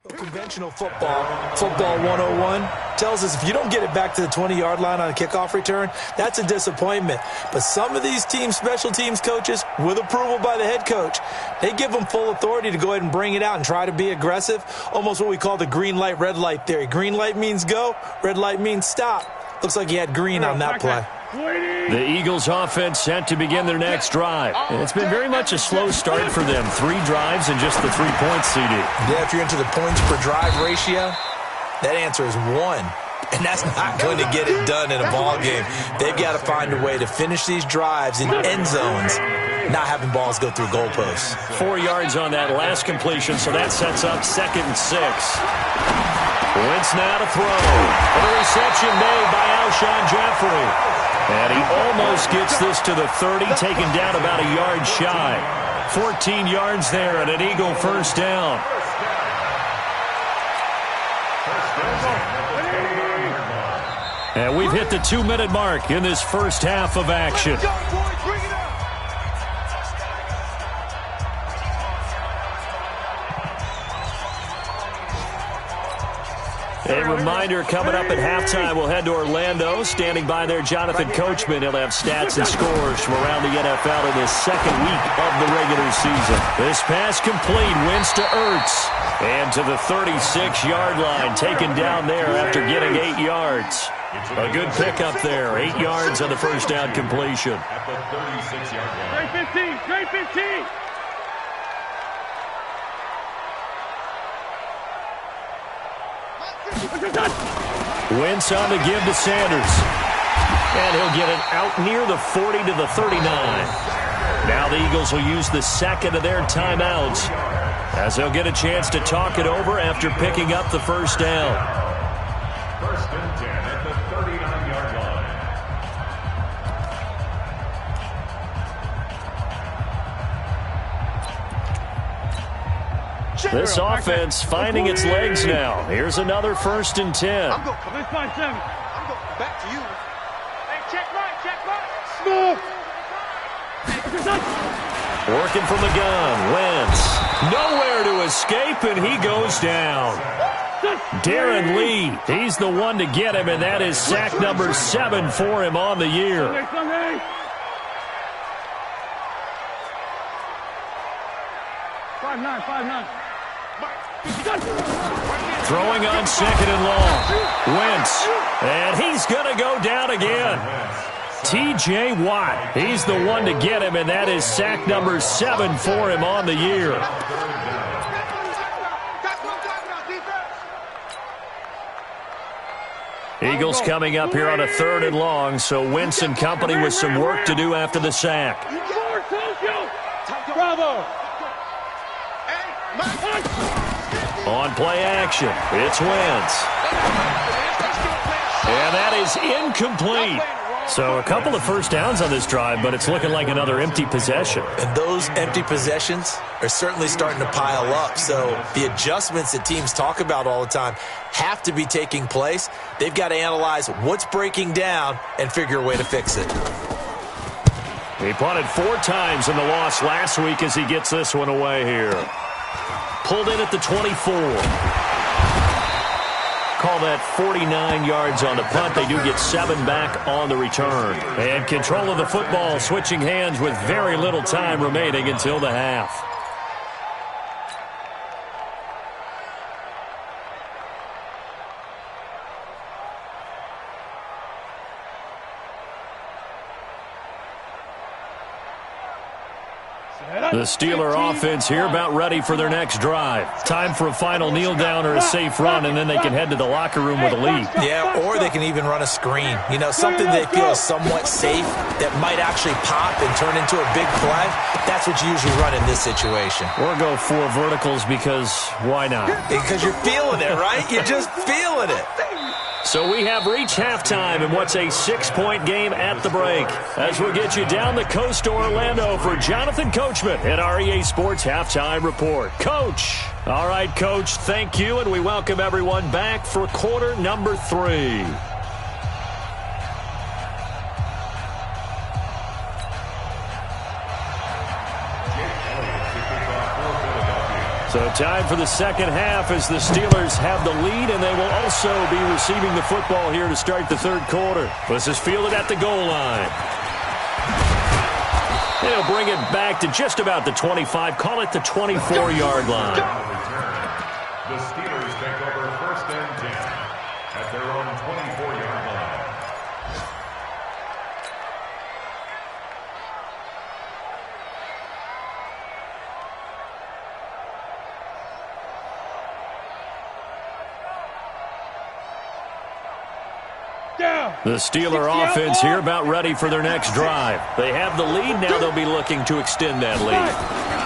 Conventional football 101, tells us if you don't get it back to the 20-yard line on a kickoff return, that's a disappointment. But some of these special teams coaches, with approval by the head coach, they give them full authority to go ahead and bring it out and try to be aggressive, almost what we call the green light, red light theory. Green light means go, red light means stop. Looks like he had green on that play. The Eagles offense set to begin their next drive. It's been very much a slow start for them. 3 drives and just the 3 points, CD. Yeah, if you're into the points per drive ratio, that answer is 1. And that's not going to get it done in a ball game. They've got to find a way to finish these drives in end zones, not having balls go through goalposts. 4 yards on that last completion, so that sets up 2nd and 6. Wentz now to throw. And a reception made by Alshon Jeffrey. And he almost gets this to the 30, taken down about a yard shy. 14 yards there and an Eagle first down. And we've hit the 2-minute mark in this first half of action. A reminder, coming up at halftime, we'll head to Orlando. Standing by there, Jonathan Coachman. He'll have stats and scores from around the NFL in his second week of the regular season. This pass complete, Wentz to Ertz. And to the 36-yard line, taken down there after getting 8 yards. A good pickup there, 8 yards on the first down completion. At the 36-yard line. Straight 15, straight 15. Wentz on the give to Sanders. And he'll get it out near the 40 to the 39. Now the Eagles will use the second of their timeouts as they'll get a chance to talk it over after picking up the first down. 1st and 10 at the 39-yard line. This offense finding its legs now. Here's another 1st and 10. I'm going back to you. Hey, check right. Working from the gun, Wentz. Nowhere to escape, and he goes down. Darren Lee, he's the one to get him, and that is sack number 7 for him on the year. Sunday. Five nine. Throwing on 2nd and long. Wentz, and he's going to go down again. T.J. Watt, he's the one to get him, and that is sack number 7 for him on the year. Eagles coming up here on a 3rd and long, so Wentz and company with some work to do after the sack. Bravo. On play action, it's Wentz. And that is incomplete. So a couple of first downs on this drive, but it's looking like another empty possession. And those empty possessions are certainly starting to pile up. So the adjustments that teams talk about all the time have to be taking place. They've got to analyze what's breaking down and figure a way to fix it. He punted 4 times in the loss last week as he gets this one away here. Pulled in at the 24. Call that 49 yards on the punt. They do get 7 back on the return. And control of the football, switching hands with very little time remaining until the half. The Steeler offense here about ready for their next drive. Time for a final kneel down or a safe run, and then they can head to the locker room with a lead. Yeah, or they can even run a screen. You know, something they feel is somewhat safe that might actually pop and turn into a big play. That's what you usually run in this situation. Or go 4 verticals because why not? Because you're feeling it, right? You're just feeling it. So we have reached halftime in what's a 6-point game at the break. As we'll get you down the coast to Orlando for Jonathan Coachman at our EA Sports Halftime Report. Coach. All right, Coach, thank you, and we welcome everyone back for quarter number 3. So time for the second half as the Steelers have the lead, and they will also be receiving the football here to start the third quarter. This is fielded at the goal line. They'll bring it back to just about the 25, call it the 24-yard line. The Steelers take over first and 10 at their own 24-yard line. The Steeler offense here about ready for their next drive. They have the lead. Now they'll be looking to extend that lead.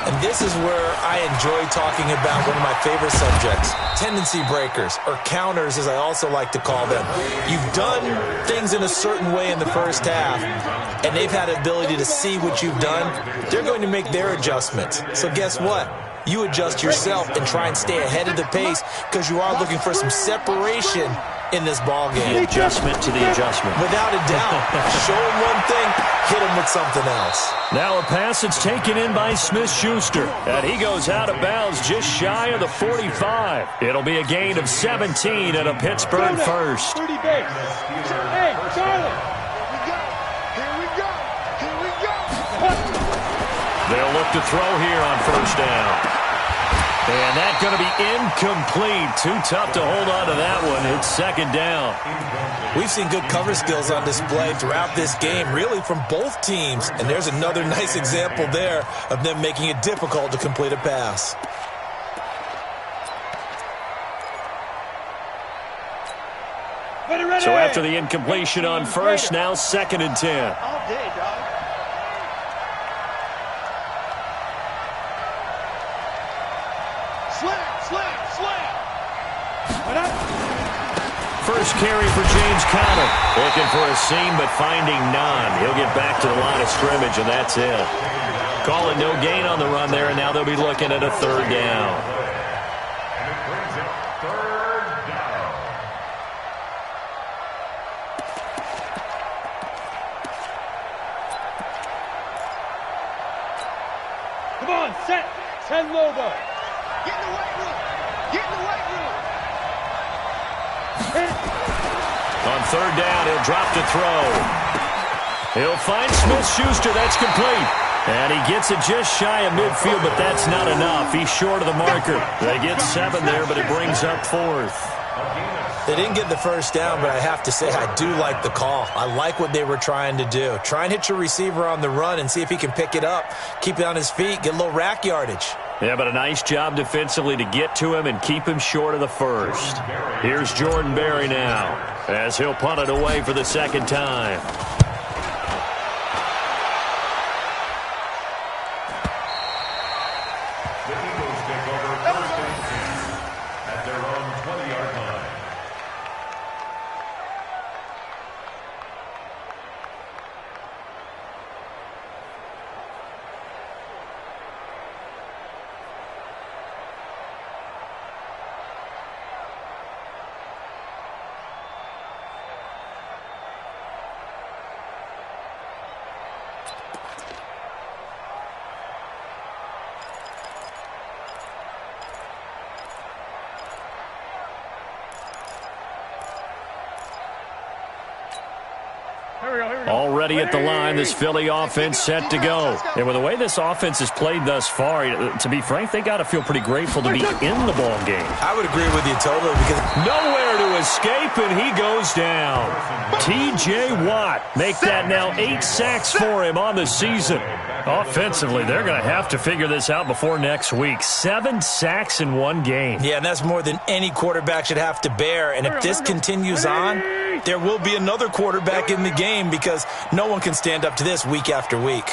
And this is where I enjoy talking about one of my favorite subjects, tendency breakers, or counters as I also like to call them. You've done things in a certain way in the first half, and they've had the ability to see what you've done. They're going to make their adjustments. So guess what? You adjust yourself and try and stay ahead of the pace because you are looking for some separation in this ball game. The adjustment to the adjustment. Without a doubt. Show him one thing, hit him with something else. Now a pass that's taken in by Smith-Schuster. And he goes out of bounds just shy of the 45. It'll be a gain of 17 and a Pittsburgh first. 30 base. Hey, Charlie. Here we go. Here we go. They'll look to throw here on first down. And that's going to be incomplete. Too tough to hold on to that one. It's second down. We've seen good cover skills on display throughout this game, really from both teams. And there's another nice example there of them making it difficult to complete a pass. So after the incompletion on first, now second and 10. All day, dog. First carry for James Conner. Looking for a seam, but finding none. He'll get back to the line of scrimmage, and that's it. Call it no gain on the run there, and now they'll be looking at a third down. And it brings up third down. Come on, set. Send Lobo. Get in the weight room. Get in the weight room. On third down, he'll drop to throw. He'll find Smith-Schuster. That's complete. And he gets it just shy of midfield, but that's not enough. He's short of the marker. They get 7 there, but it brings up fourth. They didn't get the first down, but I have to say I do like the call. I like what they were trying to do. Try and hit your receiver on the run and see if he can pick it up, keep it on his feet, get a little rack yardage. Yeah, but a nice job defensively to get to him and keep him short of the first. Here's Jordan Berry now as he'll punt it away for the second time. The Eagles take over first and 10 at their own 20-yard line. Already at the line, this Philly offense set to go. And with the way this offense has played thus far, to be frank, they got to feel pretty grateful to be in the ball game. I would agree with you totally because nowhere to escape, and he goes down. T.J. Watt make that now 8 sacks for him on the season. Offensively, they're going to have to figure this out before next week. 7 sacks in one game. Yeah, and that's more than any quarterback should have to bear. And if this continues on, there will be another quarterback in the game because no one can stand up to this week after week.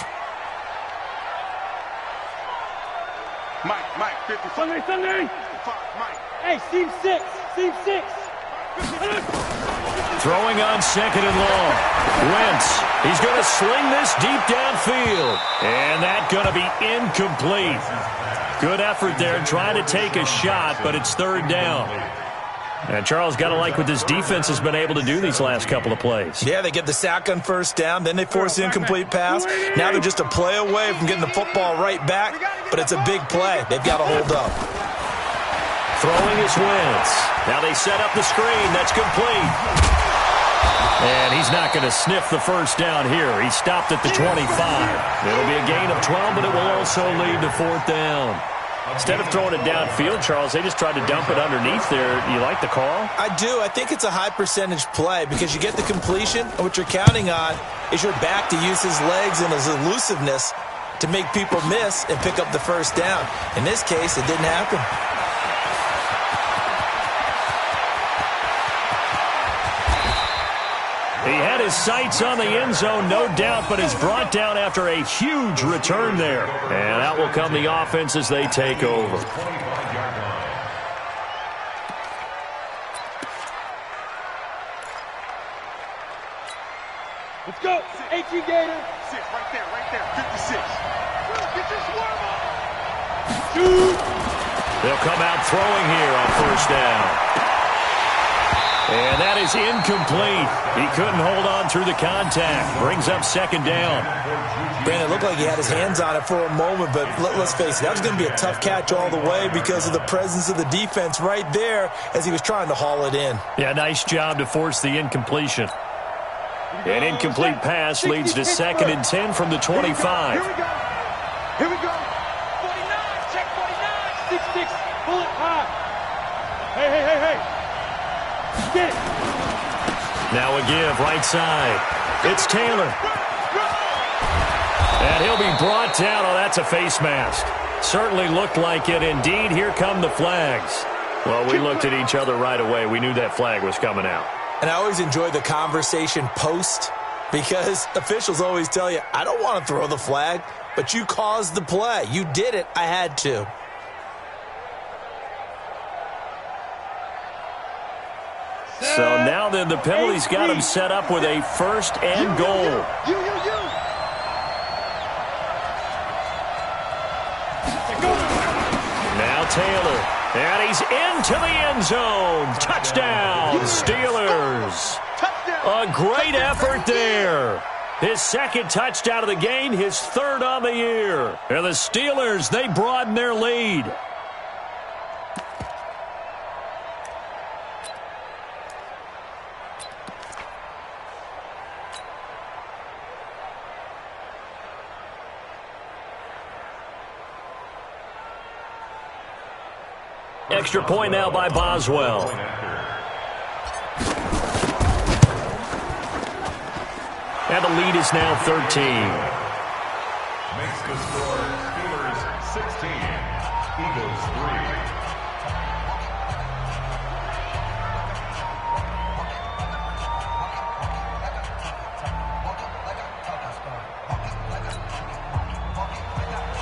Mike, 50. Sunday. Mike. Hey, seam 6. Throwing on second and long. Wentz, he's going to sling this deep downfield. And that's going to be incomplete. Good effort there trying to take a shot, but it's third down. And Charles, got to like what this defense has been able to do these last couple of plays. Yeah, they get the sack on first down, then they force the incomplete pass. Now they're just a play away from getting the football right back, but it's a big play. They've got to hold up. Throwing is Wentz. Now they set up the screen. That's complete. And he's not going to sniff the first down here. He stopped at the 25. It'll be a gain of 12, but it will also lead to fourth down. Instead of throwing it downfield, Charles, they just tried to dump it underneath there. You like the call? I do. I think it's a high-percentage play because you get the completion, and what you're counting on is your back to use his legs and his elusiveness to make people miss and pick up the first down. In this case, it didn't happen. He had his sights on the end zone, no doubt, but is brought down after a huge return there. And out will come the offense as they take over. Let's go. 18 Gator. 6, right there. 56. Get your swarm on. Shoot. They'll come out throwing here on first down. And that is incomplete. He couldn't hold on through the contact. Brings up second down. Brandon, it looked like he had his hands on it for a moment, but let's face it, that was going to be a tough catch all the way because of the presence of the defense right there as he was trying to haul it in. Yeah, nice job to force the incompletion. An incomplete pass leads to 2nd and 10 from the 25. Here we go. 49. Check 49. 6-6. Pull it high. Hey. Get it. Now a give right side. It's Taylor. And he'll be brought down. Oh, that's a face mask. Certainly looked like it. Indeed, here come the flags. Well, we looked at each other right away. We knew that flag was coming out. And I always enjoy the conversation post because officials always tell you, I don't want to throw the flag, but you caused the play. You did it. I had to. So now then the penalty's got him set up with a 1st and goal. Now Taylor. And he's into the end zone. Touchdown, Steelers. A great effort there. His 2nd touchdown of the game, his 3rd on the year. And the Steelers, they broaden their lead. Extra point now by Boswell. And the lead is now 13. Makes the score Steelers 16, Eagles 3.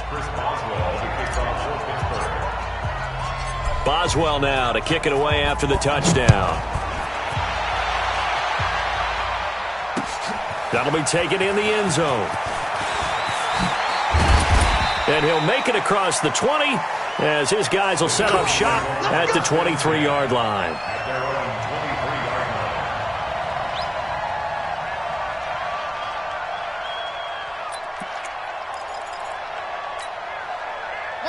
Chris Boswell to kick off for Pittsburgh. Boswell now to kick it away after the touchdown. That'll be taken in the end zone. And he'll make it across the 20 as his guys will set up shop at the 23-yard line. At their own 23-yard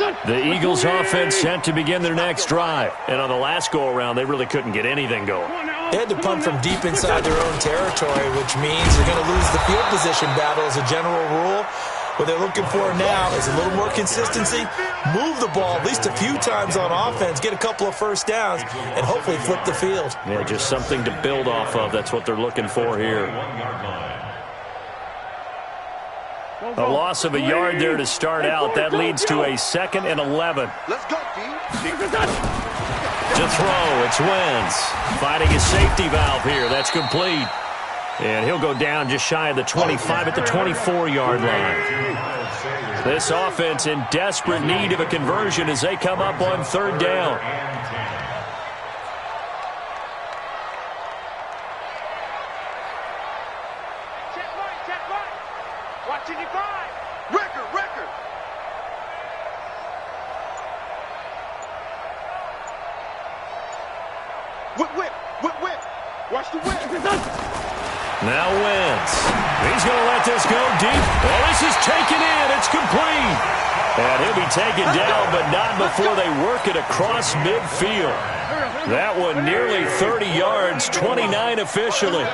line. The Eagles offense set to begin their next drive. And on the last go-around, they really couldn't get anything going. They had to punt from deep inside their own territory, which means they're going to lose the field position battle as a general rule. What they're looking for now is a little more consistency, move the ball at least a few times on offense, get a couple of first downs, and hopefully flip the field. Yeah, just something to build off of. That's what they're looking for here. A loss of a yard there to start out. That leads to a 2nd and 11. Let's go, To throw, it's Wentz. Finding his safety valve here. That's complete. And he'll go down just shy of the 25 at the 24-yard line. This offense in desperate need of a conversion as they come up on 3rd down. Check right. Watching it by. Record. Whip. Watch the whip. Now Wentz. He's going to let this go deep. Oh, this is taken in. It's complete. And he'll be taken down, but not before they work it across midfield. That one nearly 30 yards, 29 officially.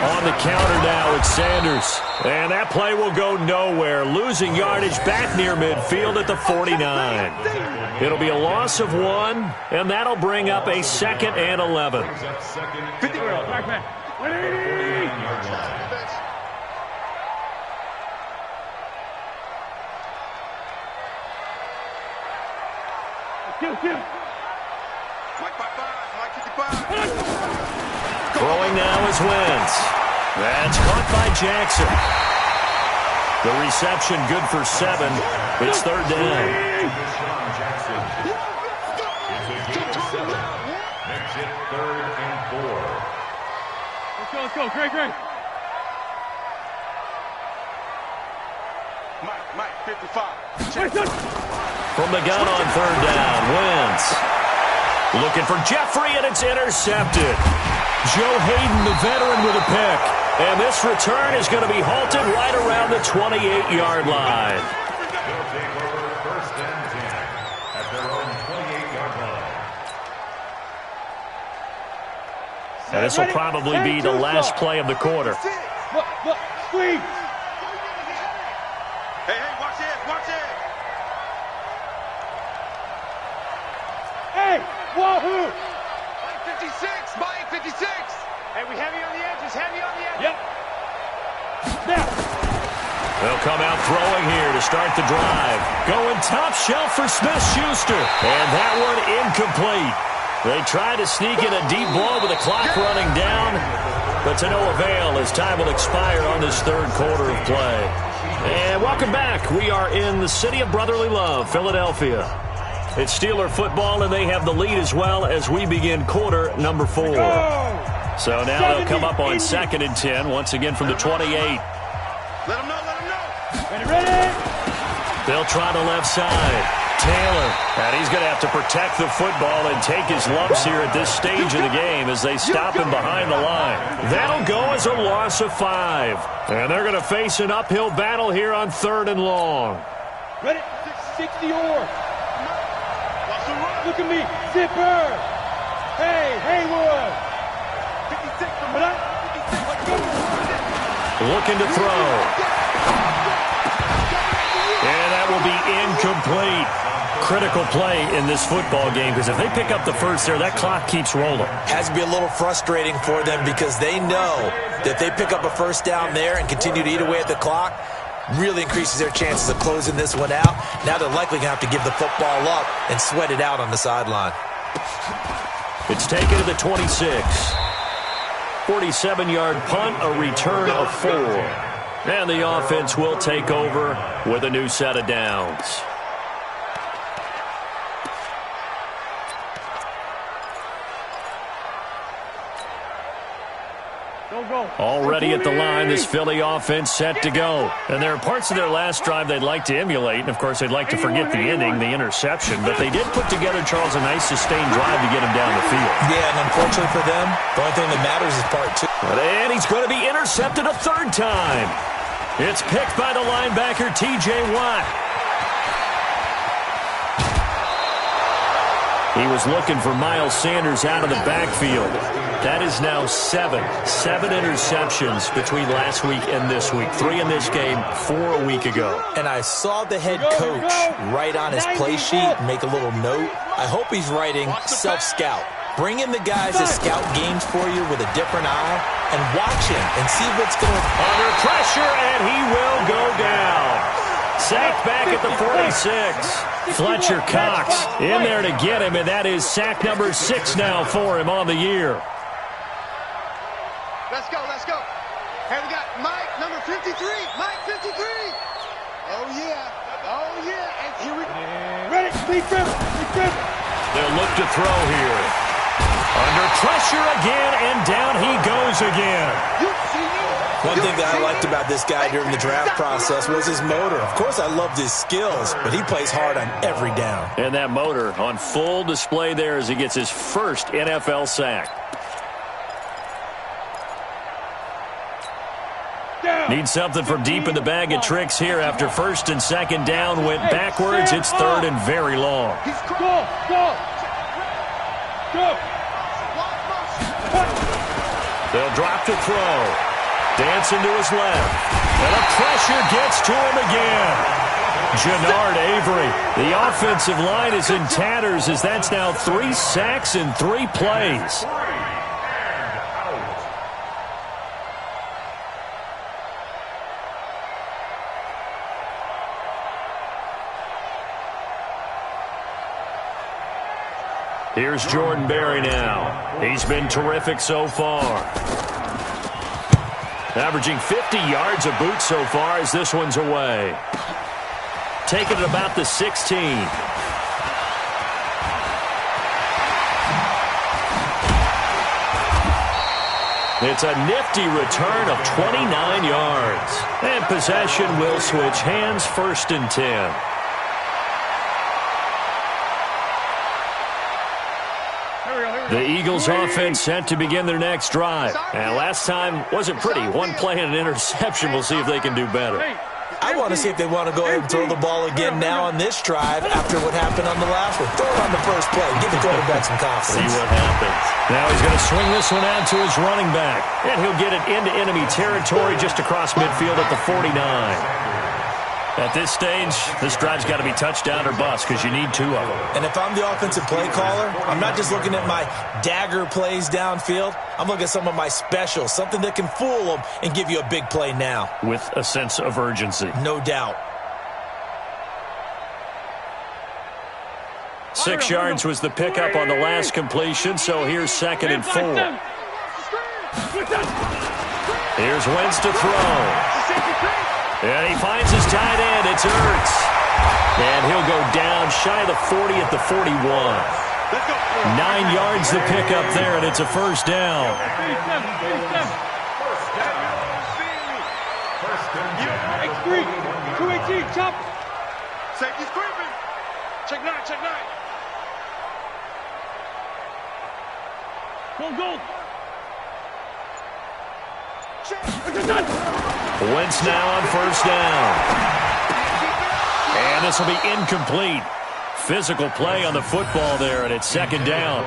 On the counter now, it's Sanders. And that play will go nowhere, losing yardage back near midfield at the 49. It'll be a loss of 1, and that'll bring up a 2nd and 11. 50 girls, back. Mike 55. Throwing now is Wentz. That's caught by Jackson. The reception good for 7. It's 3rd down. Makes it 3rd and 4. Let's go. Great. Mike 55. From the gun on 3rd down, Wentz. Looking for Jeffrey, and it's intercepted. Joe Hayden, the veteran, with a pick. And this return is going to be halted right around the 28-yard line. They'll take over 1st and 10 at their own 28-yard line. And this will probably be the last play of the quarter. Look, squeeze. Hey, watch it. Hey, wahoo! Mike 56. Hey, we heavy on the edges. Yep. Snap. They'll come out throwing here to start the drive. Going top shelf for Smith-Schuster. And that one incomplete. They try to sneak in a deep ball with the clock running down, but to no avail as time will expire on this 3rd quarter of play. And welcome back. We are in the city of brotherly love, Philadelphia. It's Steeler football, and they have the lead as well as we begin quarter number 4. So now they'll come up on 2nd and 10, once again from the 28. Let him know. Ready. They'll try the left side. Taylor, and he's going to have to protect the football and take his lumps here at this stage of the game as they stop him behind the line. That'll go as a loss of 5. And they're going to face an uphill battle here on 3rd and long. Ready. 60 or. Look at me. Zipper. Hey, Haywood. 56. Looking to throw. And that will be incomplete. Critical play in this football game because if they pick up the first there, that clock keeps rolling. Has to be a little frustrating for them because they know that if they pick up a first down there and continue to eat away at the clock, really increases their chances of closing this one out. Now they're likely going to have to give the football up and sweat it out on the sideline. It's taken to the 26. 47-yard punt, a return of 4. And the offense will take over with a new set of downs. Already at the line, this Philly offense set to go. And there are parts of their last drive they'd like to emulate. And, of course, they'd like to forget the ending, the interception. But they did put together, Charles, a nice sustained drive to get him down the field. Yeah, and unfortunately for them, the only thing that matters is part 2. And he's going to be intercepted a 3rd time. It's picked by the linebacker, T.J. Watt. He was looking for Miles Sanders out of the backfield. That is now 7 interceptions between last week and this week. 3 in this game, 4 a week ago. And I saw the head coach write on his play sheet, make a little note. I hope he's writing self-scout. Bring in the guys that scout games for you with a different eye and watch him and see what's going to... Under pressure, and he will go down. Sacked back at the 46. Fletcher Cox in there to get him, and that is sack number 6 now for him on the year. Let's go. Hey, we got Mike, number 53. Mike, 53. Oh, yeah. And here we go. Ready, Lee Griffin. They'll look to throw here. Under pressure again, and down he goes again. One thing that I liked about this guy during the draft process was his motor. Of course, I loved his skills, but he plays hard on every down. And that motor on full display there as he gets his first NFL sack. Need something from deep in the bag of tricks here after first and second down went backwards. It's third and very long. They'll drop to throw. Dancing to his left. And the pressure gets to him again. Jannard Avery. The offensive line is in tatters as that's now 3 sacks in 3 plays. Here's Jordan Berry now. He's been terrific so far. Averaging 50 yards a boot so far as this one's away. Taking it about the 16. It's a nifty return of 29 yards. And possession will switch hands, 1st and 10. The Eagles offense set to begin their next drive. And last time wasn't pretty. One play and an interception. We'll see if they can do better. I want to see if they want to go ahead and throw the ball again now on this drive after what happened on the last one. Throw it on the first play. Give the quarterback some confidence. See what happens. Now he's going to swing this one out to his running back. And he'll get it into enemy territory just across midfield at the 49. At this stage, this drive's got to be touchdown or bust because you need 2 of them. And if I'm the offensive play caller, I'm not just looking at my dagger plays downfield. I'm looking at some of my specials, something that can fool them and give you a big play now. With a sense of urgency. No doubt. 6 yards was the pickup on the last completion, so here's 2nd and 4. Here's Wentz to throw. And he finds his tight end. It's Ertz. And he'll go down shy of the 40 at the 41. 9 yards the pickup there, and it's a first down. X3, 218, chop. Safety's creeping. Check 9, check 9. Go. Wentz now on first down. And this will be incomplete. Physical play on the football there, and it's 2nd down.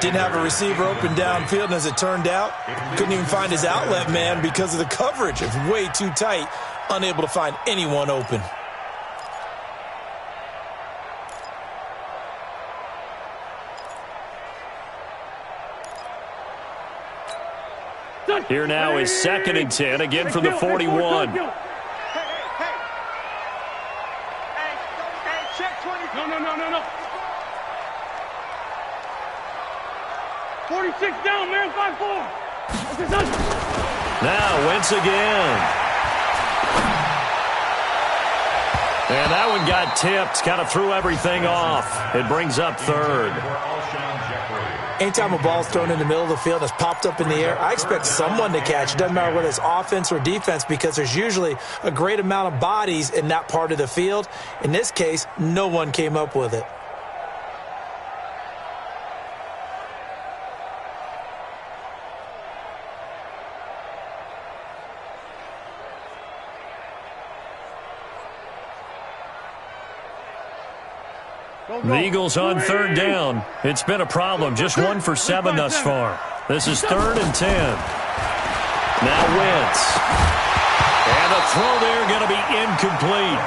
Didn't have a receiver open downfield, and as it turned out, couldn't even find his outlet man because of the coverage. It's way too tight, unable to find anyone open. Here now is 2nd and 10, again from the 41. Hey, check 20. No. 46 down, man, 5-4. Now Wentz again. And that one got tipped, kind of threw everything off. It brings up 3rd. Anytime a ball's thrown in the middle of the field and it's popped up in the air, I expect someone to catch. It doesn't matter whether it's offense or defense because there's usually a great amount of bodies in that part of the field. In this case, no one came up with it. The Eagles on 3rd down. It's been a problem. Just 1 for 7 thus far. This is 3rd and 10. Now Wentz. And the throw there going to be incomplete.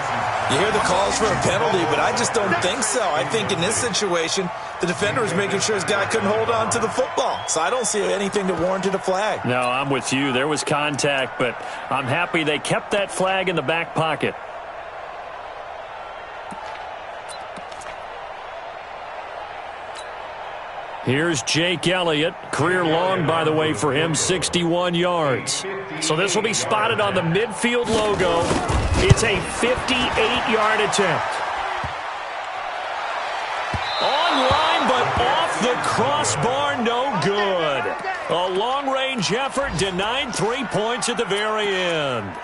You hear the calls for a penalty, but I just don't think so. I think in this situation, the defender was making sure his guy couldn't hold on to the football. So I don't see anything that warranted a flag. No, I'm with you. There was contact, but I'm happy they kept that flag in the back pocket. Here's Jake Elliott. Career long, by the way, for him, 61 yards. So this will be spotted on the midfield logo. It's a 58-yard attempt. Online, but off the crossbar, no good. A long-range effort denied 3 points at the very end.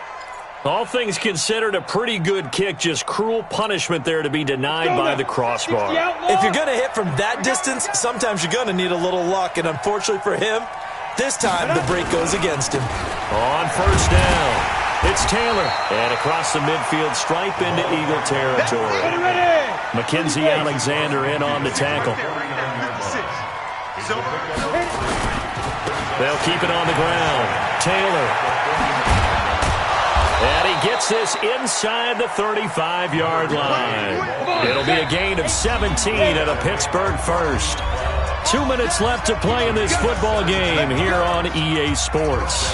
All things considered, a pretty good kick, just cruel punishment there to be denied by the crossbar. If you're going to hit from that distance, sometimes you're going to need a little luck, and unfortunately for him, This time, the break goes against him. On first down, it's Taylor. And across the midfield stripe into Eagle territory. Mackenzie Alexander in on the tackle. They'll keep it on the ground. Taylor. And he gets this inside the 35-yard line. It'll be a gain of 17 and a Pittsburgh first. 2 minutes left to play in this football game here on EA Sports.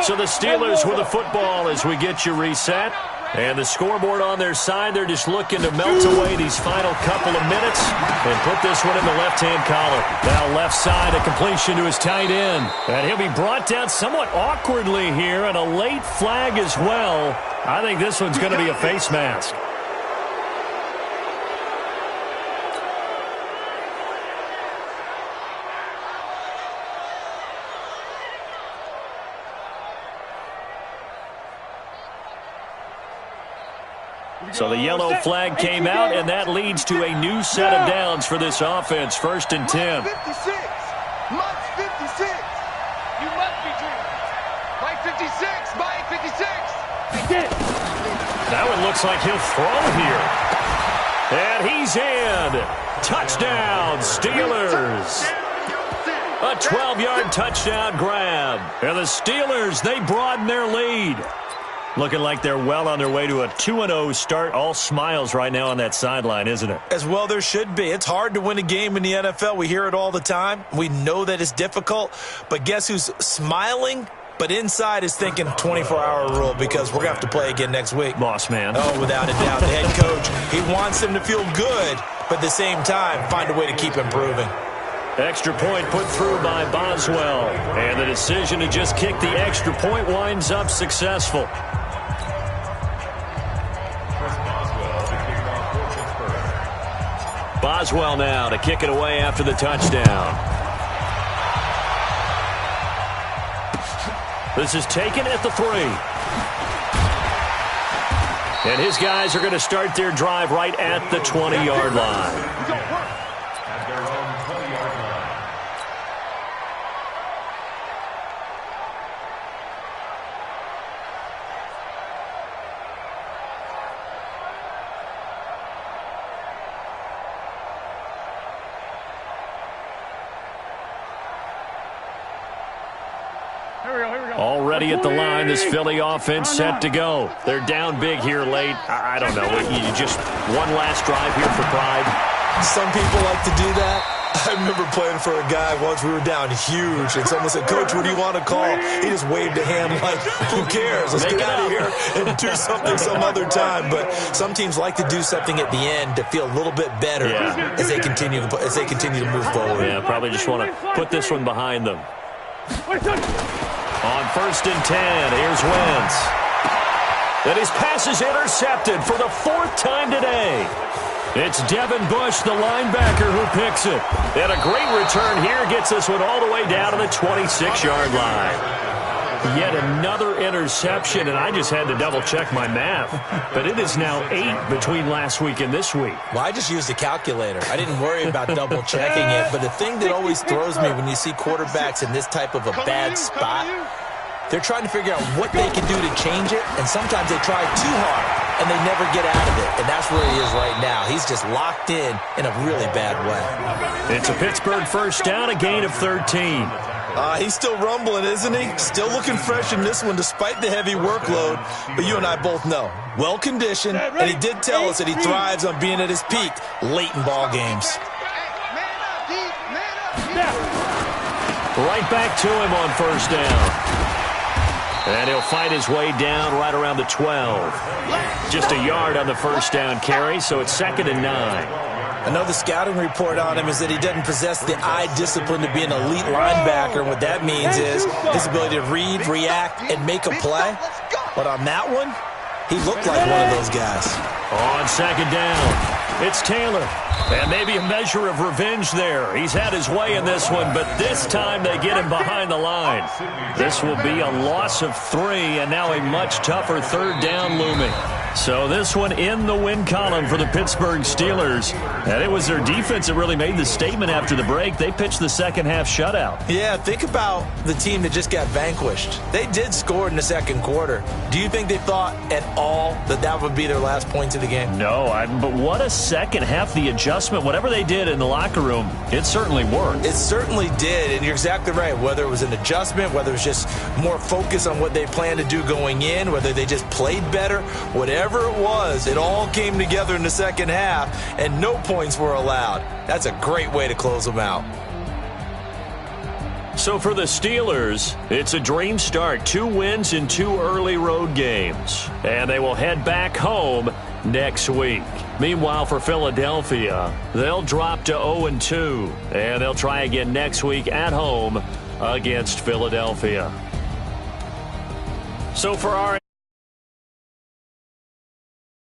So the Steelers with the football as we get you reset. And the scoreboard on their side, they're just looking to melt away these final couple of minutes and put this one in the left-hand column. Now left side, a completion to his tight end. And he'll be brought down somewhat awkwardly here, and a late flag as well. I think this one's going to be a face mask. So the yellow flag came out, and that leads to a new set of downs for this offense. 1st and 10. 56. Mike 56. You must be dreaming. Mike 56. Mike 56. That one looks like he'll throw here. And he's in. Touchdown, Steelers. A 12-yard touchdown grab. And the Steelers, they broaden their lead. Looking like they're well on their way to a 2-0 start. All smiles right now on that sideline, isn't it? As well there should be. It's hard to win a game in the NFL. We hear it all the time. We know that it's difficult. But guess who's smiling? But inside is thinking 24-hour rule because we're going to have to play again next week. Boss man. Oh, without a doubt. The head coach, he wants them to feel good, but at the same time, find a way to keep improving. Extra point put through by Boswell. And the decision to just kick the extra point winds up successful. Boswell now to kick it away after the touchdown. This is taken at the 3. And his guys are going to start their drive right at the 20-yard line. Already at the line, this Philly offense set to go. They're down big here late. I don't know. You just one last drive here for pride. Some people like to do that. I remember playing for a guy once. We were down huge, and someone said, "Coach, what do you want to call?" He just waved a hand like, "Who cares? Let's get out of here and do something some other time." But some teams like to do something at the end to feel a little bit better as they continue to move forward. Yeah, probably just want to put this one behind them. On 1st and 10, here's Wentz. And his pass is intercepted for the 4th time today. It's Devin Bush, the linebacker, who picks it. And a great return here gets this one all the way down to the 26-yard line. Yet another interception, and I just had to double-check my math. But it is now 8 between last week and this week. Well, I just used a calculator. I didn't worry about double-checking it. But the thing that always throws me when you see quarterbacks in this type of a bad spot, they're trying to figure out what they can do to change it, and sometimes they try too hard, and they never get out of it. And that's where he is right now. He's just locked in a really bad way. It's a Pittsburgh first down, a gain of 13. He's still rumbling, isn't he? Still looking fresh in this one despite the heavy workload. But you and I both know, well-conditioned, and he did tell us that he thrives on being at his peak late in ball games. Right back to him on first down. And he'll fight his way down right around the 12. Just a yard on the first down carry, so it's 2nd and 9. Another scouting report on him is that he doesn't possess the eye discipline to be an elite linebacker. What that means is his ability to read, react, and make a play. But on that one, he looked like one of those guys. On 2nd down, It's Taylor. And maybe a measure of revenge there. He's had his way in this one, but this time they get him behind the line. This will be a loss of 3, and now a much tougher third down looming. So this one in the win column for the Pittsburgh Steelers. And it was their defense that really made the statement after the break. They pitched the second half shutout. Yeah, think about the team that just got vanquished. They did score in the second quarter. Do you think they thought at all that that would be their last points of the game? No, but what a second half. The adjustment, whatever they did in the locker room, it certainly worked. It certainly did, and you're exactly right. Whether it was an adjustment, whether it was just more focus on what they planned to do going in, whether they just played better, whatever it was, it all came together in the second half, and no points were allowed. That's a great way to close them out. So for the Steelers, it's a dream start. 2 wins in 2 early road games. And they will head back home next week. Meanwhile, for Philadelphia, they'll drop to 0-2. And they'll try again next week at home against Philadelphia. So for our